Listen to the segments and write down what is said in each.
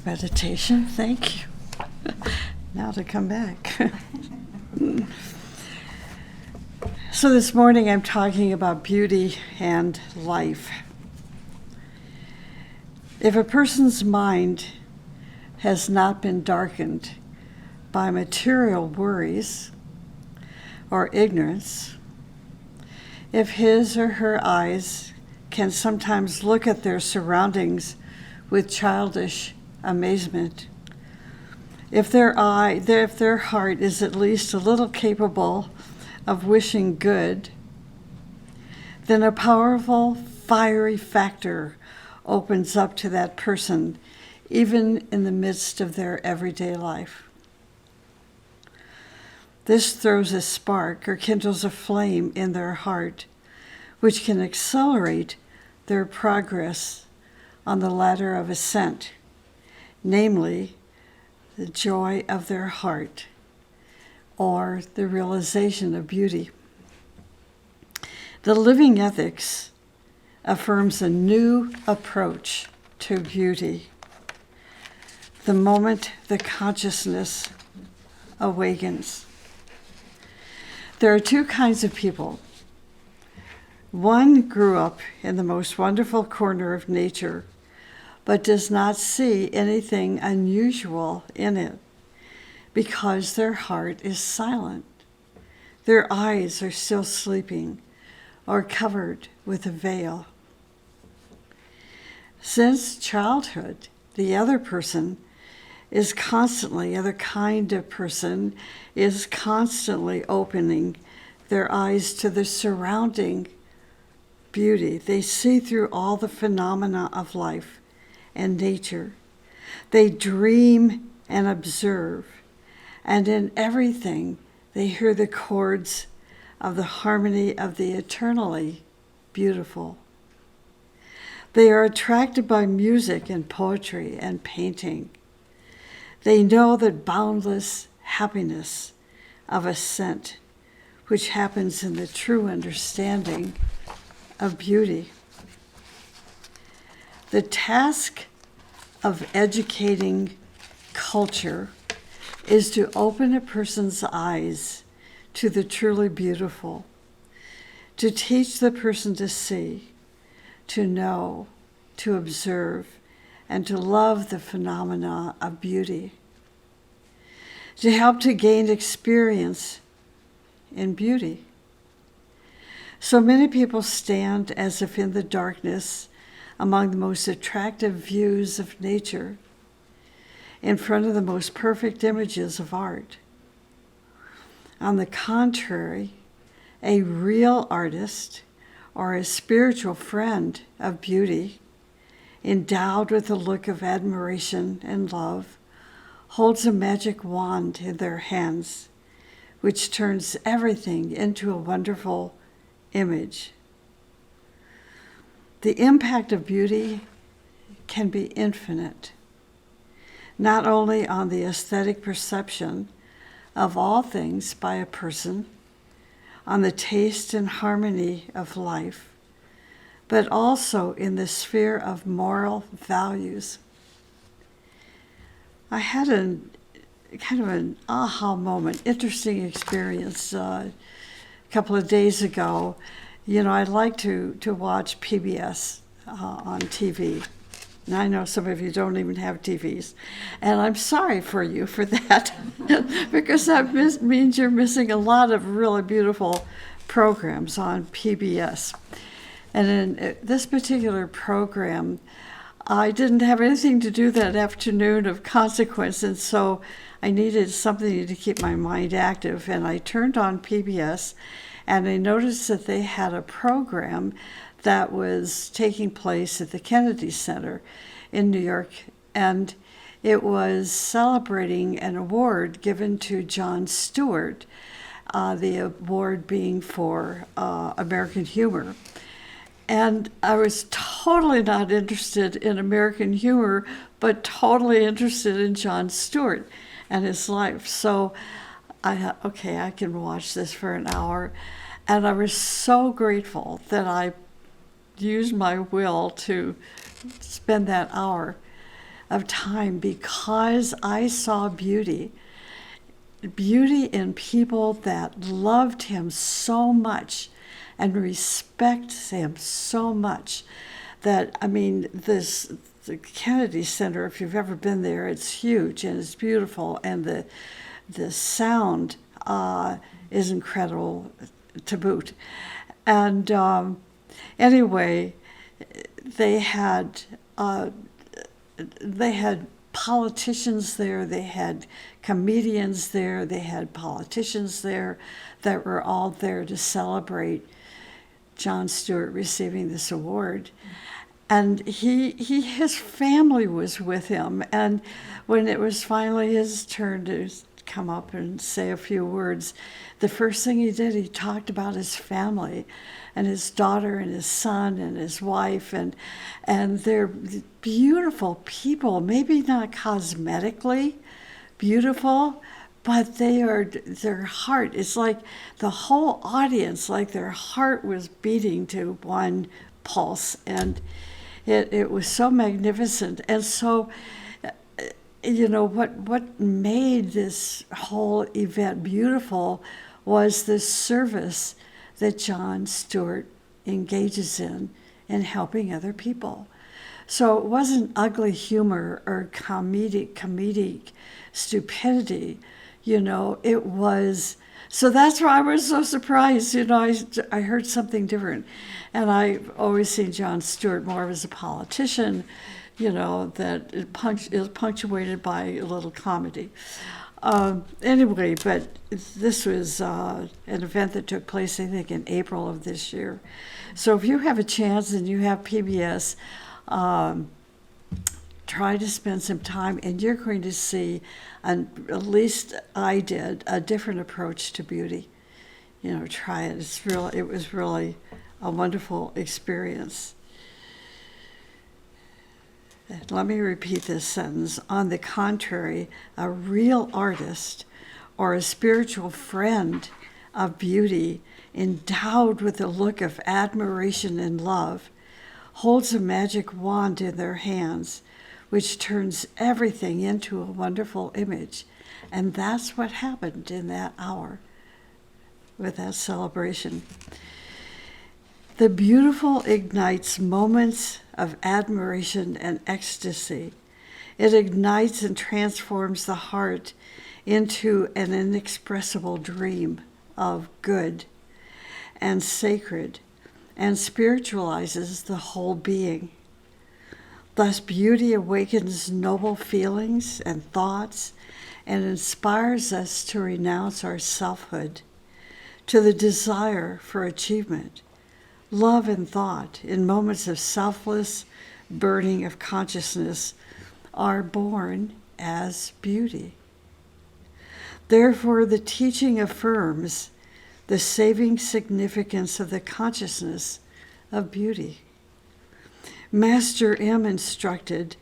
meditation. Thank you. Now to come back. So this morning I'm talking about beauty and life. If a person's mind has not been darkened by material worries or ignorance, if his or her eyes can sometimes look at their surroundings with childish amazement, if their heart is at least a little capable of wishing good, then a powerful, fiery factor opens up to that person, even in the midst of their everyday life. This throws a spark or kindles a flame in their heart, which can accelerate their progress on the ladder of ascent, namely, the joy of their heart, or the realization of beauty. The living ethics affirms a new approach to beauty the moment the consciousness awakens. There are two kinds of people. One grew up in the most wonderful corner of nature, but does not see anything unusual in it because their heart is silent. Their eyes are still sleeping or covered with a veil. Since childhood, the other kind of person is constantly opening their eyes to the surrounding beauty. They see through all the phenomena of life and nature. They dream and observe, and in everything they hear the chords of the harmony of the eternally beautiful. They are attracted by music and poetry and painting. They know the boundless happiness of ascent, which happens in the true understanding of beauty. The task of educating culture is to open a person's eyes to the truly beautiful, to teach the person to see, to know, to observe, and to love the phenomena of beauty, to help to gain experience in beauty. So many people stand as if in the darkness among the most attractive views of nature, in front of the most perfect images of art. On the contrary, a real artist or a spiritual friend of beauty, endowed with a look of admiration and love, holds a magic wand in their hands, which turns everything into a wonderful image. The impact of beauty can be infinite, not only on the aesthetic perception of all things by a person, on the taste and harmony of life, but also in the sphere of moral values. I had kind of an aha moment, interesting experience a couple of days ago. You know, I like to watch PBS on TV. And I know some of you don't even have TVs. And I'm sorry for you for that, because that means you're missing a lot of really beautiful programs on PBS. And in this particular program, I didn't have anything to do that afternoon of consequence, and so I needed something to keep my mind active. And I turned on PBS, and I noticed that they had a program that was taking place at the Kennedy Center in New York, and it was celebrating an award given to Jon Stewart, the award being for American humor. And I was totally not interested in American humor, but totally interested in Jon Stewart and his life. So I thought, okay, I can watch this for an hour. And I was so grateful that I used my will to spend that hour. of time because I saw beauty in people that loved him so much and respect him so much that, I mean, the Kennedy Center, if you've ever been there, it's huge and it's beautiful, and the sound is incredible to boot. And anyway, they had politicians there, they had comedians there, they had politicians there that were all there to celebrate Jon Stewart receiving this award. And his family was with him. And when it was finally his turn to come up and say a few words, the first thing he did, he talked about his family and his daughter and his son and his wife, and they're beautiful people, maybe not cosmetically beautiful, but their heart, it's like the whole audience, like their heart was beating to one pulse, and it was so magnificent. And so, what made this whole event beautiful was the service that Jon Stewart engages in helping other people. So it wasn't ugly humor or comedic stupidity, it was. So that's why I was so surprised. I heard something different. And I've always seen Jon Stewart more as a politician, that is punctuated by a little comedy. Anyway, but this was an event that took place, I think, in April of this year. So if you have a chance and you have PBS, try to spend some time, and you're going to see, and at least I did, a different approach to beauty. Try it. It was really a wonderful experience. Let me repeat this sentence. On the contrary, a real artist or a spiritual friend of beauty, endowed with a look of admiration and love, holds a magic wand in their hands, which turns everything into a wonderful image. And that's what happened in that hour with that celebration. The beautiful ignites moments of admiration and ecstasy. It ignites and transforms the heart into an inexpressible dream of good and sacred, and spiritualizes the whole being. Thus, beauty awakens noble feelings and thoughts and inspires us to renounce our selfhood, to the desire for achievement. Love and thought, in moments of selfless burning of consciousness, are born as beauty. Therefore, the teaching affirms the saving significance of the consciousness of beauty. Master M instructed,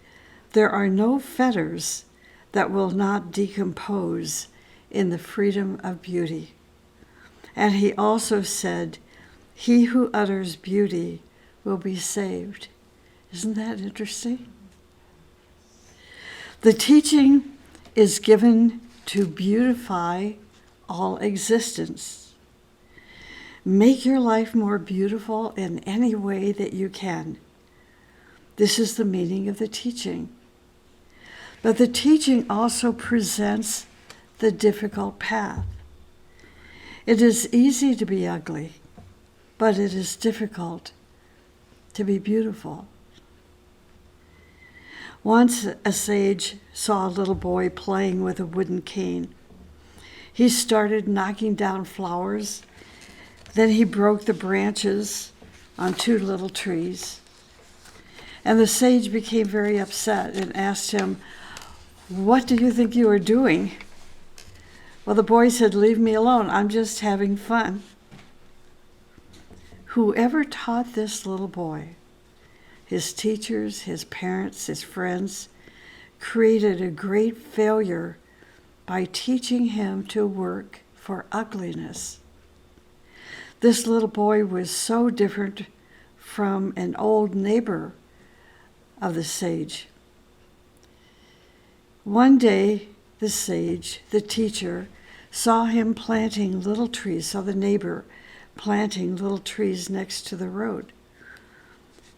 there are no fetters that will not decompose in the freedom of beauty. And he also said, he who utters beauty will be saved. Isn't that interesting? The teaching is given to beautify all existence. Make your life more beautiful in any way that you can. This is the meaning of the teaching. But the teaching also presents the difficult path. It is easy to be ugly, but it is difficult to be beautiful. Once a sage saw a little boy playing with a wooden cane. He started knocking down flowers. Then he broke the branches on two little trees. And the sage became very upset and asked him, "What do you think you are doing?" Well, the boy said, "Leave me alone. I'm just having fun." Whoever taught this little boy, his teachers, his parents, his friends, created a great failure by teaching him to work for ugliness. This little boy was so different from an old neighbor of the sage. One day, the sage, the teacher, saw him planting little trees, saw the neighbor planting little trees next to the road.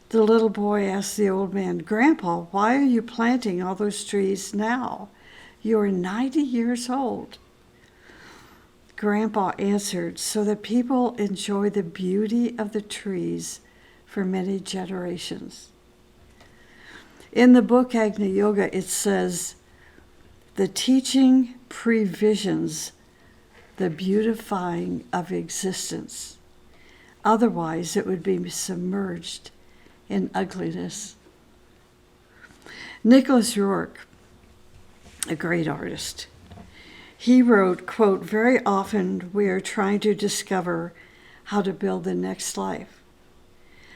The little boy asked the old man, "Grandpa, why are you planting all those trees now? You're 90 years old." Grandpa answered, "So that people enjoy the beauty of the trees for many generations." In the book Agni Yoga, it says, "The teaching previsions the beautifying of existence. Otherwise, it would be submerged in ugliness." Nicholas Rourke, a great artist, he wrote, quote, "Very often we are trying to discover how to build the next life,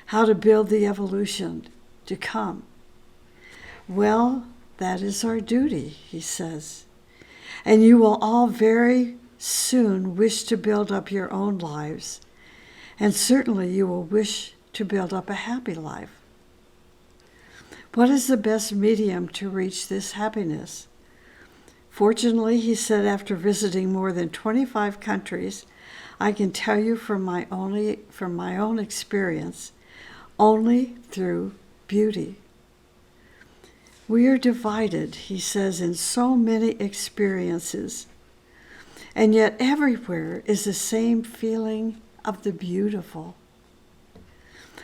how to build the evolution to come. Well, that is our duty," he says. "And you will all very soon wish to build up your own lives, and certainly you will wish to build up a happy life. What is the best medium to reach this happiness? Fortunately," he said, "after visiting more than 25 countries, I can tell you from my own experience, only through beauty. We are divided," he says, "in so many experiences, and yet everywhere is the same feeling of the beautiful.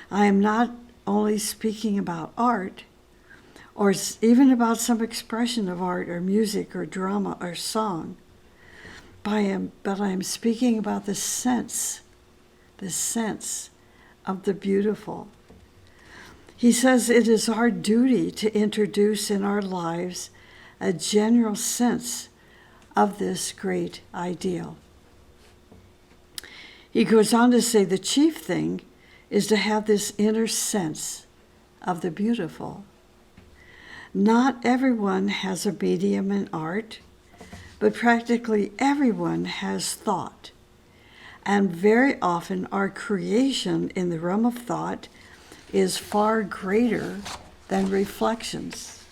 I am not only speaking about art, or even about some expression of art or music or drama or song, but I am speaking about the sense of the beautiful." He says it is our duty to introduce in our lives a general sense of this great ideal. He goes on to say the chief thing is to have this inner sense of the beautiful. Not everyone has a medium in art, but practically everyone has thought. And very often our creation in the realm of thought is far greater than reflections.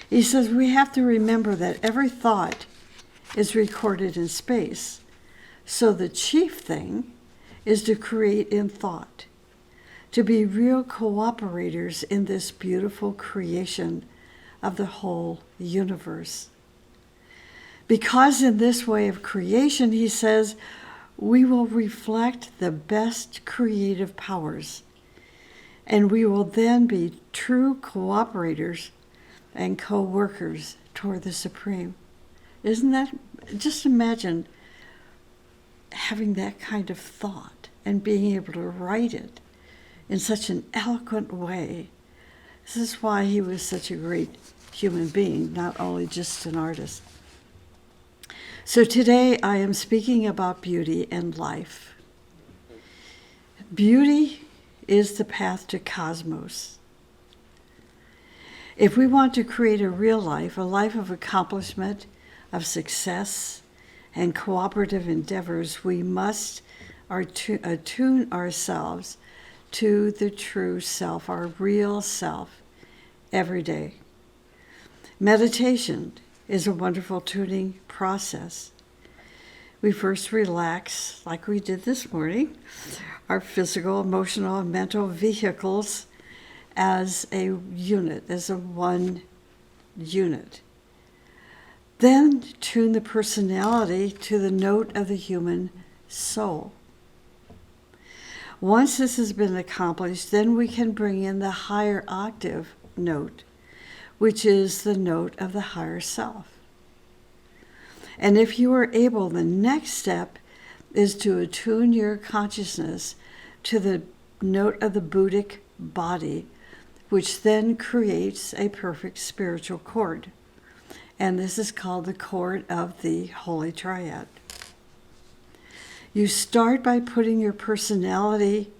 He says we have to remember that every thought is recorded in space. So the chief thing is to create in thought, to be real cooperators in this beautiful creation of the whole universe. Because in this way of creation, he says, we will reflect the best creative powers, and we will then be true cooperators and co-workers toward the Supreme. Isn't that, just imagine having that kind of thought and being able to write it in such an eloquent way. This is why he was such a great human being, not only just an artist. So today I am speaking about beauty and life. Beauty is the path to cosmos. If we want to create a real life, a life of accomplishment, of success, and cooperative endeavors, we must attune ourselves to the true self, our real self, every day. Meditation is a wonderful tuning process. We first relax, like we did this morning, our physical, emotional, and mental vehicles as a unit, as a one unit. Then tune the personality to the note of the human soul. Once this has been accomplished, then we can bring in the higher octave note, which is the note of the higher self. And if you are able, the next step is to attune your consciousness to the note of the Buddhic body, which then creates a perfect spiritual chord. And this is called the chord of the Holy Triad. You start by putting your personality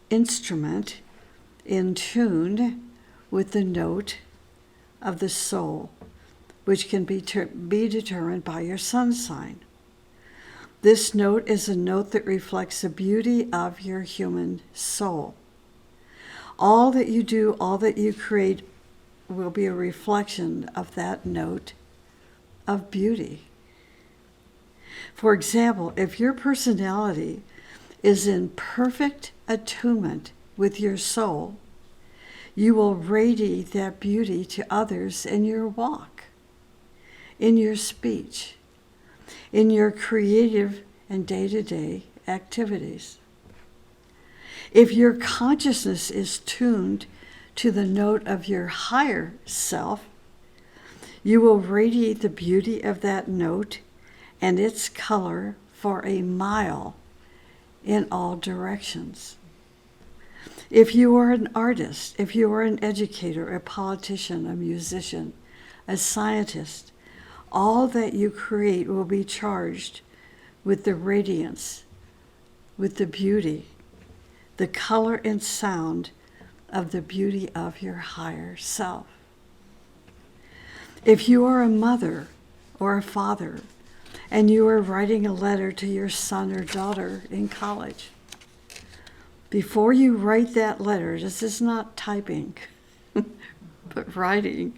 instrument in tune with the note of the soul, which can be determined by your sun sign. This note is a note that reflects the beauty of your human soul. All that you do, all that you create, will be a reflection of that note of beauty. For example, if your personality is in perfect attunement with your soul, you will radiate that beauty to others in your walk, in your speech, in your creative and day-to-day activities. If your consciousness is tuned to the note of your higher self, you will radiate the beauty of that note and its color for a mile in all directions. If you are an artist, if you are an educator, a politician, a musician, a scientist, all that you create will be charged with the radiance, with the beauty, the color and sound of the beauty of your higher self. If you are a mother or a father and you are writing a letter to your son or daughter in college, before you write that letter, this is not typing, but writing.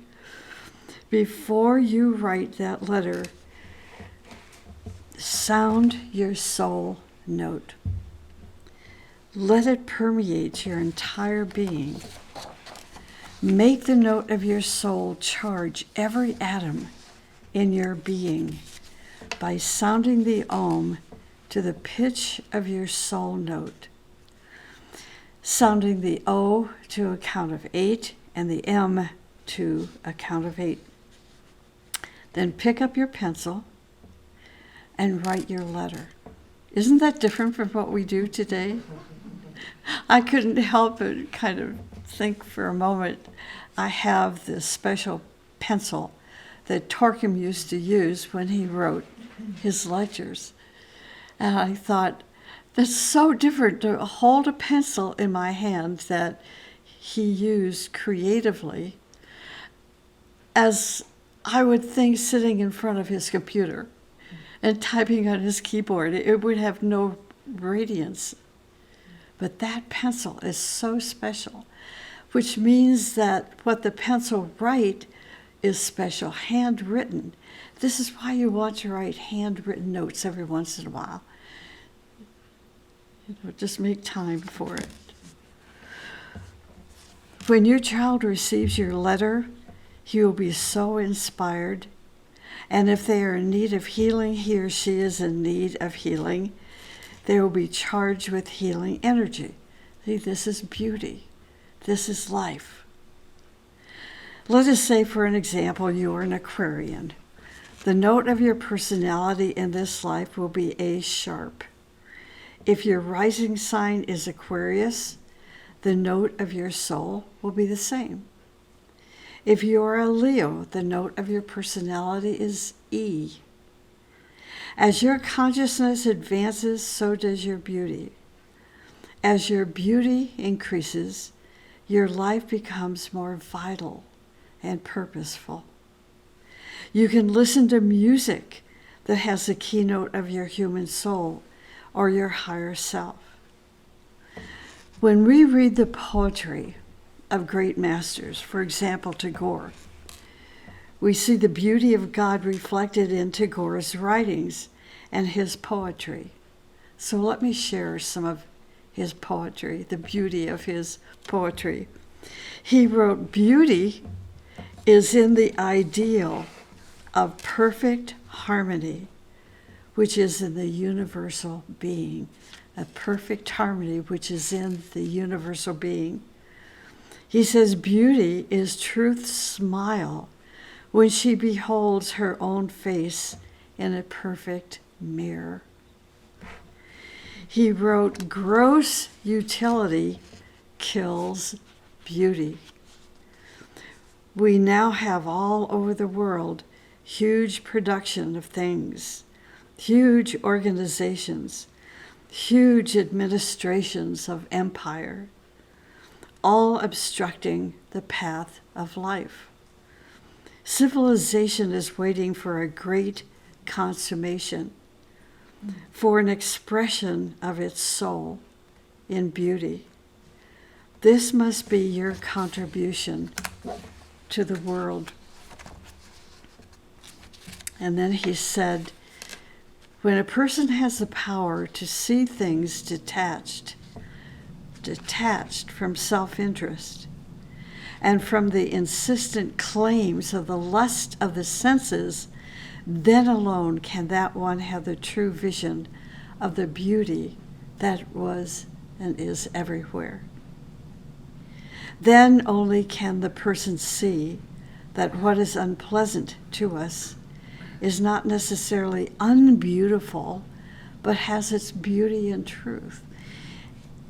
Before you write that letter, sound your soul note. Let it permeate your entire being. Make the note of your soul charge every atom in your being by sounding the Om to the pitch of your soul note. Sounding the O to a count of 8 and the M to a count of 8. Then pick up your pencil and write your letter. Isn't that different from what we do today? I couldn't help but kind of think for a moment. I have this special pencil that Torkim used to use when he wrote his lectures. And I thought, that's so different to hold a pencil in my hand that he used creatively as I would think sitting in front of his computer and typing on his keyboard. It would have no radiance. But that pencil is so special, which means that what the pencil writes is special, handwritten. This is why you want to write handwritten notes every once in a while. Just make time for it. When your child receives your letter, he will be so inspired. And if they are in need of healing, he or she is in need of healing. They will be charged with healing energy. See, this is beauty. This is life. Let us say, for an example, you are an Aquarian. The note of your personality in this life will be A sharp. If your rising sign is Aquarius, the note of your soul will be the same. If you are a Leo, the note of your personality is E. As your consciousness advances, so does your beauty. As your beauty increases, your life becomes more vital and purposeful. You can listen to music that has the keynote of your human soul or your higher self. When we read the poetry of great masters, for example, Tagore, we see the beauty of God reflected in Tagore's writings and his poetry. So let me share some of his poetry, the beauty of his poetry. He wrote, "Beauty is in the ideal of perfect harmony, which is in the universal being." A perfect harmony which is in the universal being. He says, "Beauty is truth's smile when she beholds her own face in a perfect mirror." He wrote, "Gross utility kills beauty." We now have all over the world huge production of things, huge organizations, huge administrations of empire, all obstructing the path of life. Civilization is waiting for a great consummation, for an expression of its soul in beauty. This must be your contribution to the world. And then he said, when a person has the power to see things detached from self-interest and from the insistent claims of the lust of the senses, then alone can that one have the true vision of the beauty that was and is everywhere. Then only can the person see that what is unpleasant to us is not necessarily unbeautiful, but has its beauty and truth.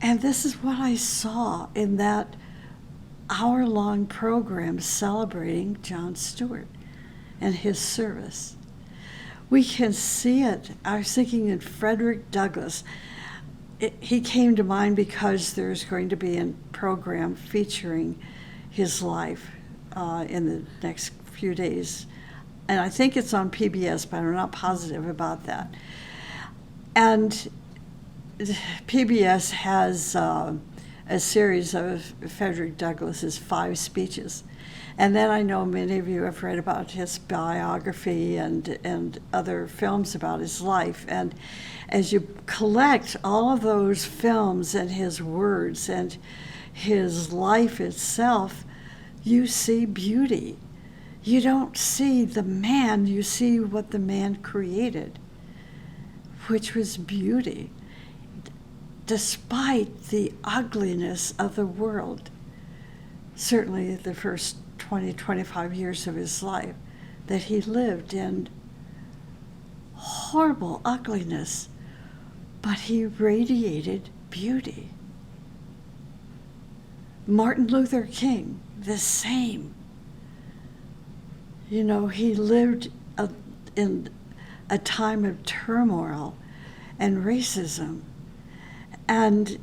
And this is what I saw in that hour-long program celebrating John Stewart and his service. We can see it. I was thinking in Frederick Douglass. He came to mind because there's going to be a program featuring his life in the next few days. And I think it's on PBS, but I'm not positive about that. And PBS has a series of Frederick Douglass's 5 speeches. And then I know many of you have read about his biography and other films about his life. And as you collect all of those films and his words and his life itself, you see beauty. You don't see the man, you see what the man created, which was beauty, despite the ugliness of the world. Certainly the first 20, 25 years of his life that he lived in horrible ugliness, but he radiated beauty. Martin Luther King, the same. You know, he lived in a time of turmoil and racism, and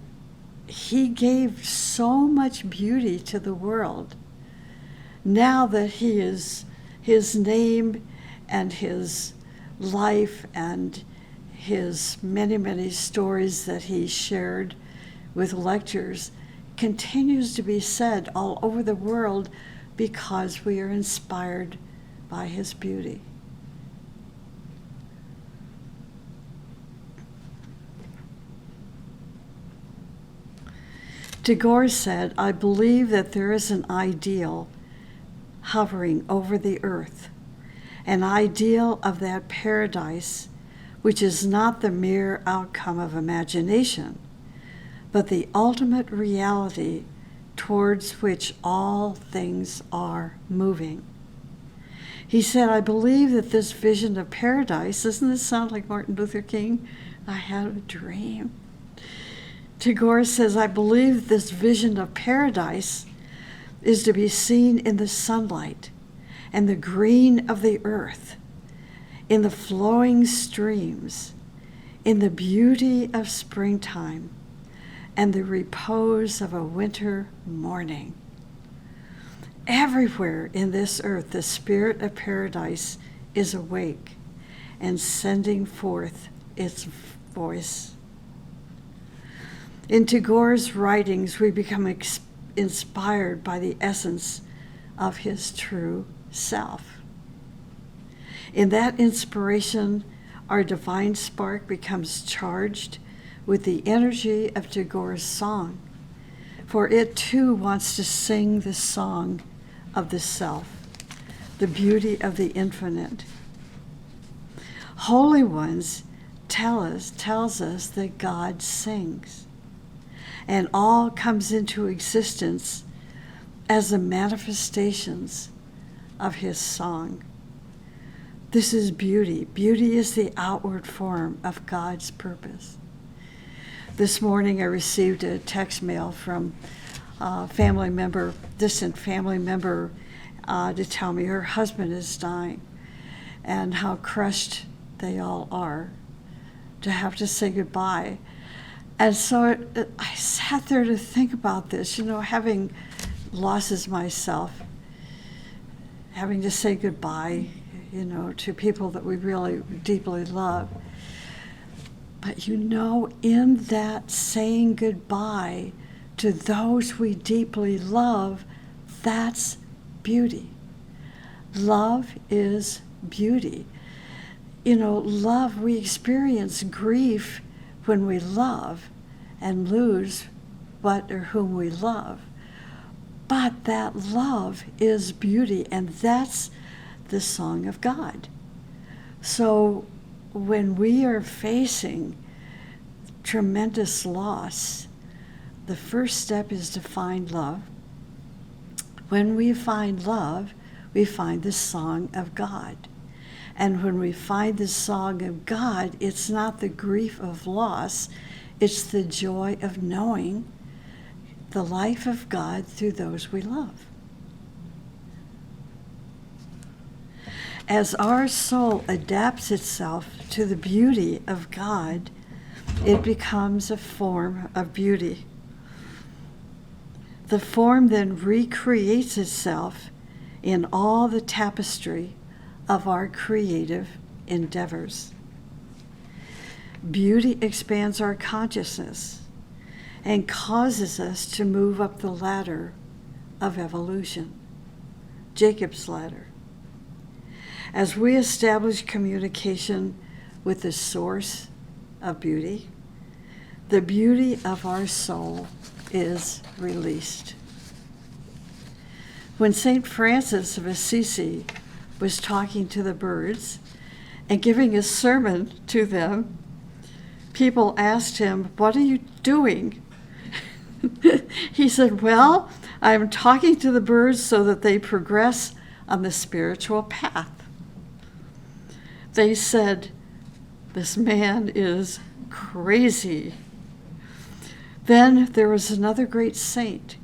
he gave so much beauty to the world. Now that his name and his life and his many, many stories that he shared with lectures continues to be said all over the world because we are inspired by his beauty. DuBois said, I believe that there is an ideal hovering over the earth, an ideal of that paradise which is not the mere outcome of imagination, but the ultimate reality towards which all things are moving. He said, I believe that this vision of paradise, doesn't this sound like Martin Luther King? I had a dream. Tagore says, I believe this vision of paradise is to be seen in the sunlight and the green of the earth, in the flowing streams, in the beauty of springtime, and the repose of a winter morning. Everywhere in this earth, the spirit of paradise is awake and sending forth its voice. In Tagore's writings, we become inspired by the essence of his true self. In that inspiration, our divine spark becomes charged with the energy of Tagore's song, for it too wants to sing the song of the self, the beauty of the infinite. Holy ones tells us that God sings, and all comes into existence as the manifestations of his song. This is beauty. Beauty is the outward form of God's purpose. This morning I received a text mail from a family member, distant family member, to tell me her husband is dying and how crushed they all are to have to say goodbye. And so I sat there to think about this, having losses myself, having to say goodbye, to people that we really deeply love. But in that saying goodbye to those we deeply love, that's beauty. Love is beauty. Love, we experience grief when we love and lose what or whom we love. But that love is beauty, and that's the song of God. So when we are facing tremendous loss, the first step is to find love. When we find love, we find the song of God. And when we find the song of God, it's not the grief of loss, it's the joy of knowing the life of God through those we love. As our soul adapts itself to the beauty of God, it becomes a form of beauty. The form then recreates itself in all the tapestry of our creative endeavors. Beauty expands our consciousness and causes us to move up the ladder of evolution, Jacob's ladder. As we establish communication with the source of beauty, the beauty of our soul is released. When St. Francis of Assisi was talking to the birds and giving a sermon to them, people asked him, "What are you doing?" He said, "Well, I'm talking to the birds so that they progress on the spiritual path." They said, "This man is crazy." Then there was another great saint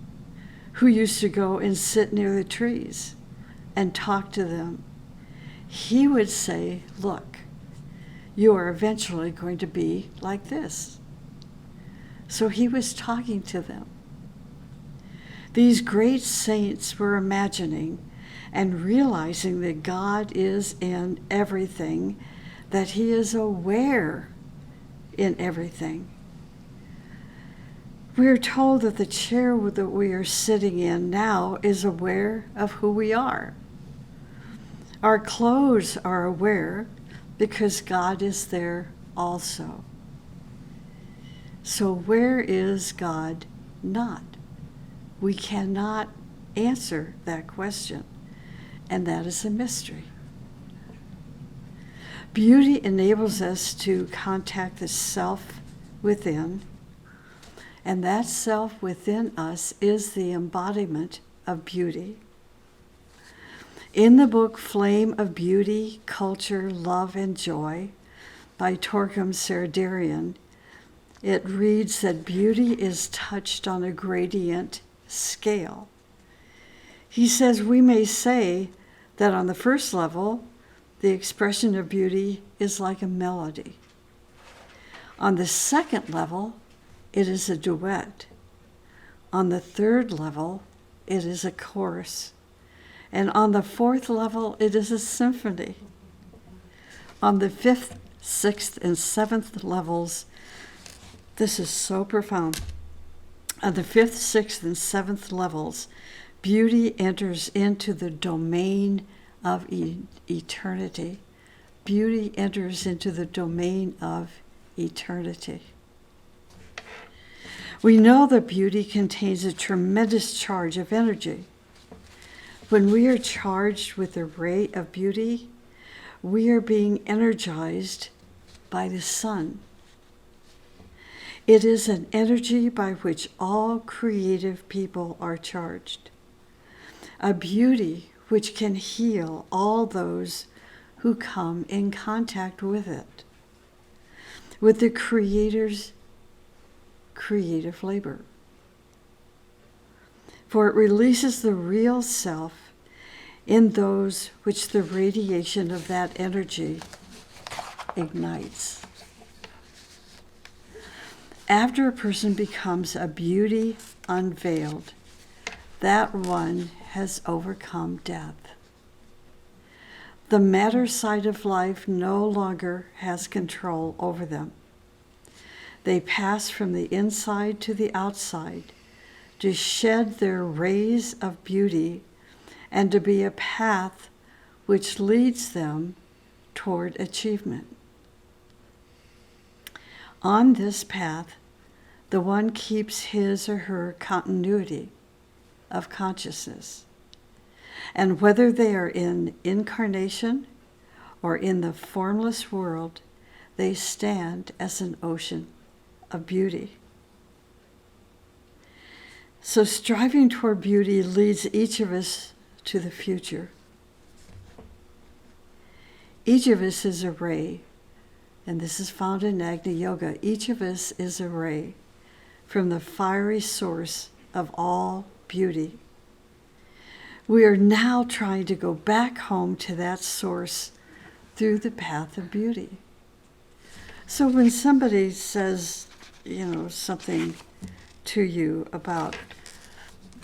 who used to go and sit near the trees and talk to them. He would say, "Look, you are eventually going to be like this." So he was talking to them. These great saints were imagining and realizing that God is in everything, that he is aware in everything. We are told that the chair that we are sitting in now is aware of who we are. Our clothes are aware because God is there also. So where is God not? We cannot answer that question, and that is a mystery. Beauty enables us to contact the self within, and that self within us is the embodiment of beauty. In the book Flame of Beauty, Culture, Love, and Joy by Torquem Serdarian, it reads that beauty is touched on a gradient scale. He says we may say that on the first level, the expression of beauty is like a melody. On the second level, it is a duet. On the third level, it is a chorus. And on the fourth level, it is a symphony. On the fifth, sixth, and seventh levels, this is so profound. On the fifth, sixth, and seventh levels, beauty enters into the domain of eternity. Beauty enters into the domain of eternity. We know that beauty contains a tremendous charge of energy. When we are charged with the ray of beauty, we are being energized by the sun. It is an energy by which all creative people are charged. A beauty which can heal all those who come in contact with it, with the Creator's creative labor. For it releases the real self in those which the radiation of that energy ignites. After a person becomes a beauty unveiled, that one has overcome death. The matter side of life no longer has control over them. They pass from the inside to the outside to shed their rays of beauty and to be a path which leads them toward achievement. On this path, the one keeps his or her continuity of consciousness. And whether they are in incarnation or in the formless world, they stand as an ocean of beauty. So striving toward beauty leads each of us to the future. Each of us is a ray, and this is found in Agni Yoga. Each of us is a ray from the fiery source of all beauty. We are now trying to go back home to that source through the path of beauty. So when somebody says, something to you about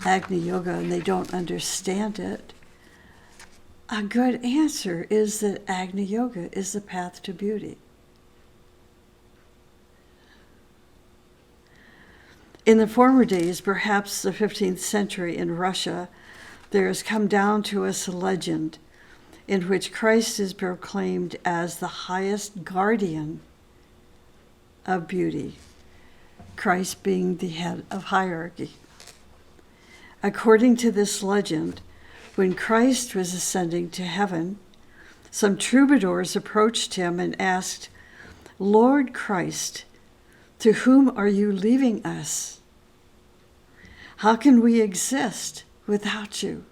Agni Yoga and they don't understand it, a good answer is that Agni Yoga is the path to beauty. In the former days, perhaps the 15th century in Russia, there has come down to us a legend in which Christ is proclaimed as the highest guardian of beauty, Christ being the head of hierarchy. According to this legend, when Christ was ascending to heaven, some troubadours approached him and asked, "Lord Christ, to whom are you leaving us? How can we exist without you?"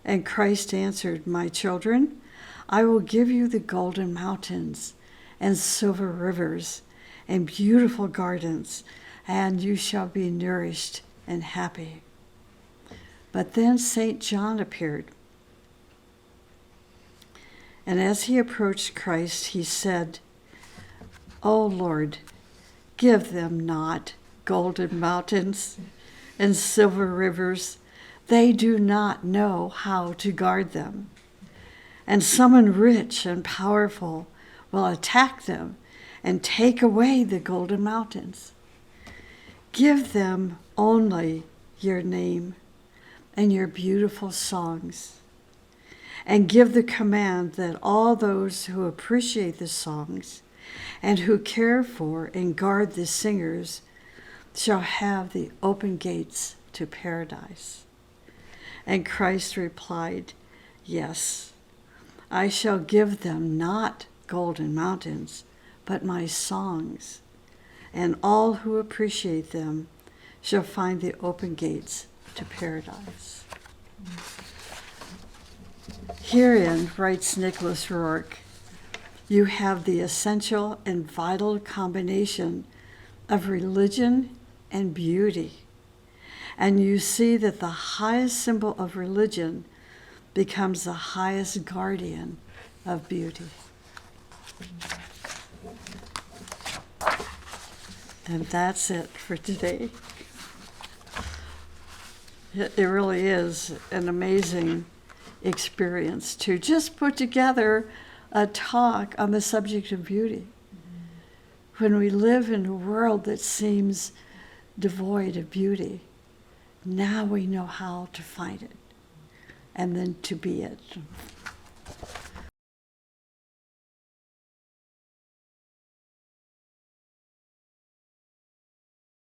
And Christ answered, "My children, I will give you the golden mountains and silver rivers and beautiful gardens, and you shall be nourished and happy." But then St. John appeared. And as he approached Christ, he said, "O Lord, give them not golden mountains and silver rivers. They do not know how to guard them. And someone rich and powerful will attack them and take away the golden mountains. Give them only your name and your beautiful songs, and give the command that all those who appreciate the songs and who care for and guard the singers shall have the open gates to paradise." And Christ replied, "Yes, I shall give them not golden mountains, but my songs, and all who appreciate them shall find the open gates to paradise." Herein, writes Nicholas Rourke, you have the essential and vital combination of religion and beauty. And you see that the highest symbol of religion becomes the highest guardian of beauty. And that's it for today. It really is an amazing experience to just put together a talk on the subject of beauty. When we live in a world that seems devoid of beauty, now we know how to find it and then to be it.